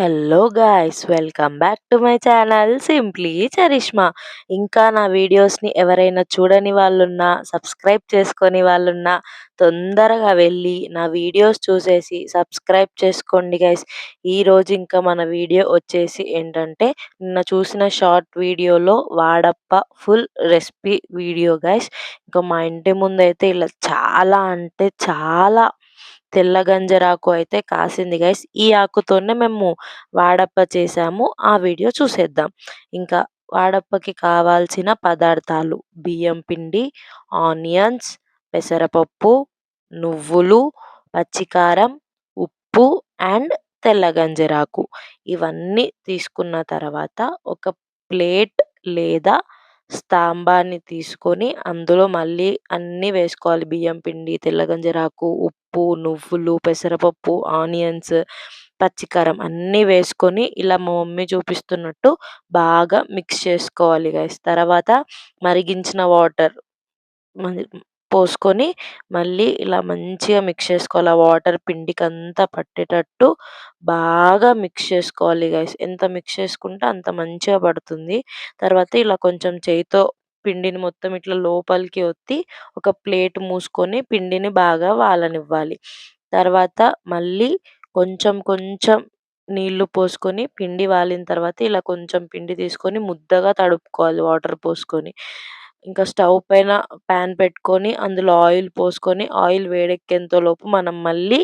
Hello guys, welcome back to my channel Simply Charisma. ఇంకా నా వీడియోస్ని ఎవరైనా చూడని వాళ్ళున్నా, సబ్స్క్రైబ్ చేసుకొని వాళ్ళున్నా తొందరగా వెళ్ళి నా వీడియోస్ చూసేసి సబ్స్క్రైబ్ చేసుకోండి గైస్. ఈరోజు ఇంకా మన వీడియో వచ్చేసి ఏంటంటే, నిన్న చూసిన షార్ట్ వీడియోలో వాడప్ప ఫుల్ రెసిపీ వీడియో గైస్. ఇంకా మా ఇంటి ముందైతే ఇలా చాలా అంటే చాలా తెల్ల గంజరాకు అయితే కాసింది గైస్. ఈ ఆకుతోనే మేము వాడప్ప చేసాము. ఆ వీడియో చూసేద్దాం. ఇంకా వాడప్పకి కావాల్సిన పదార్థాలు: బియ్యం పిండి, ఆనియన్స్, పెసరపప్పు, నువ్వులు, పచ్చికారం, ఉప్పు అండ్ తెల్ల గంజరాకు. ఇవన్నీ తీసుకున్న తర్వాత ఒక ప్లేట్ లేదా స్తాంబాన్ని తీసుకొని అందులో మళ్ళీ అన్నీ వేసుకోవాలి. బియ్యం పిండి, తెల్ల గంజరాకు, ఉప్పు, నువ్వులు, పెసరపప్పు, ఆనియన్స్, పచ్చికారం అన్నీ వేసుకొని ఇలా మా మమ్మీ చూపిస్తున్నట్టు బాగా మిక్స్ చేసుకోవాలి గైస్. తర్వాత మరిగించిన వాటర్ మరి పోసుకొని మళ్ళీ ఇలా మంచిగా మిక్స్ చేసుకోవాలి. ఆ వాటర్ పిండికంతా పట్టేటట్టు బాగా మిక్స్ చేసుకోవాలి గైస్. ఎంత మిక్స్ చేసుకుంటే అంత మంచిగా పడుతుంది. తర్వాత ఇలా కొంచెం చేయితో పిండిని మొత్తం ఇట్లా లోపలికి ఒత్తి ఒక ప్లేట్ మూసుకొని పిండిని బాగా వాలనివ్వాలి. తర్వాత మళ్ళీ కొంచెం కొంచెం నీళ్లు పోసుకొని పిండి వాలిన తర్వాత ఇలా కొంచెం పిండి తీసుకొని ముద్దగా తడుపుకోవాలి వాటర్ పోసుకొని. ఇంకా స్టవ్ పైన పాన్ పెట్టుకొని అందులో ఆయిల్ పోసుకొని ఆయిల్ వేడెక్కేంతలోపు మనం మళ్ళీ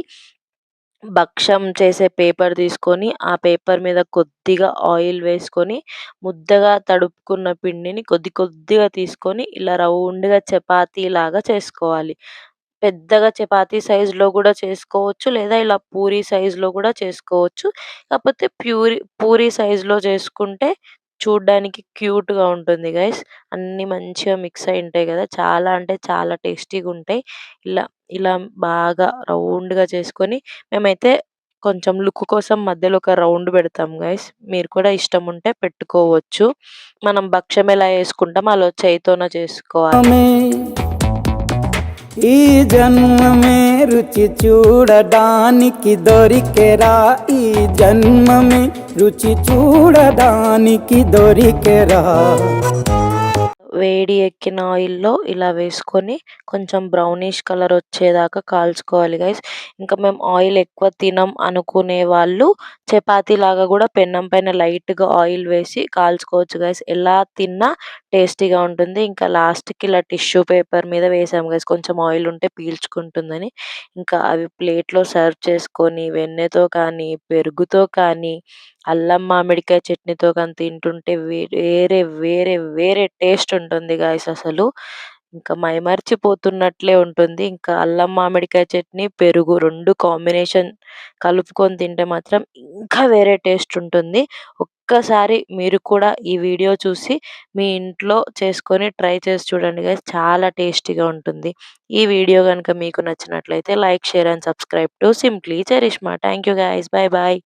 భక్షం చేసే పేపర్ తీసుకొని ఆ పేపర్ మీద కొద్దిగా ఆయిల్ వేసుకొని ముద్దగా తడుపుకున్న పిండిని కొద్ది కొద్దిగా తీసుకొని ఇలా రౌండ్‌గా చపాతీలాగా చేసుకోవాలి. పెద్దగా చపాతీ సైజులో గూడా చేసుకోవచ్చు. లేదా ఇలా పూరి సైజులో గూడా చేసుకోవచ్చు. కాకపోతే పూరి సైజులో చేసుకుంటే చూడ్డానికి క్యూట్‌గా ఉంటుంది గైస్. అన్నీ మంచిగా మిక్స్ అయి ఉంటాయి గదా! చాలా అంటే చాలా టేస్టీగుంటాయి. ఇలా ఇలా బాగా రౌండ్‌గా చేసుకొని మేమైతే కొంచెం లుక్ కోసం మధ్యలో ఒక రౌండ్ పెడతాం గైస్. మీరు కూడా ఇష్టం ఉంటే పెట్టుకోవచ్చు. మనం భక్షం ఎలా చేసుకుంటామో అలా చేయితోనే చేసుకోవాలి. ఈ జన్మమే రుచి చూడడానికి దొరికెరా, ఈ జన్మమే రుచి చూడడానికి దొరికెరా. వేడి ఎక్కిన ఆయిల్‌లో ఇలా వేసుకొని కొంచెం బ్రౌనిష్ కలర్ వచ్చేదాకా కాల్చుకోవాలి గైస్. ఇంకా మేము ఆయిల్ ఎక్కువ తినం అనుకునే వాళ్ళు చపాతీలాగా గూడా పెన్నం పైన లైట్‌గా ఆయిల్ వేసి కాల్చుకోవచ్చు గైస్. ఎలా తిన్నా టేస్టీగా ఉంటుంది. ఇంకా లాస్ట్‌కి ఇలా టిష్యూ పేపర్ మీద వేసాం గైస్, కొంచెం ఆయిల్ ఉంటే పీల్చుకుంటుందని. ఇంకా అవి ప్లేట్‌లో సర్వ్ చేసుకొని వెన్నెతో కానీ, పెరుగుతో కానీ, అల్లం మామిడికాయ చట్నీతో కానీ తింటుంటే వేరే వేరే వేరే టేస్ట్ ఉంటుంది గాయ్స్ అసలు. ఇంకా మైమర్చిపోతున్నట్లే ఉంటుంది. ఇంకా అల్లం మామిడికాయ చట్నీ, పెరుగు 2 కాంబినేషన్ కలుపుకొని తింటే మాత్రం ఇంకా వేరే టేస్ట్ ఉంటుంది. ఒక్కసారి మీరు కూడా ఈ వీడియో చూసి మీ ఇంట్లో చేసుకొని ట్రై చేసి చూడండి గైస్. చాలా టేస్టీగా ఉంటుంది. ఈ వీడియో గనుక మీకు నచ్చినట్లయితే like, share and subscribe to Simply Charisma. Thank you guys. Bye by.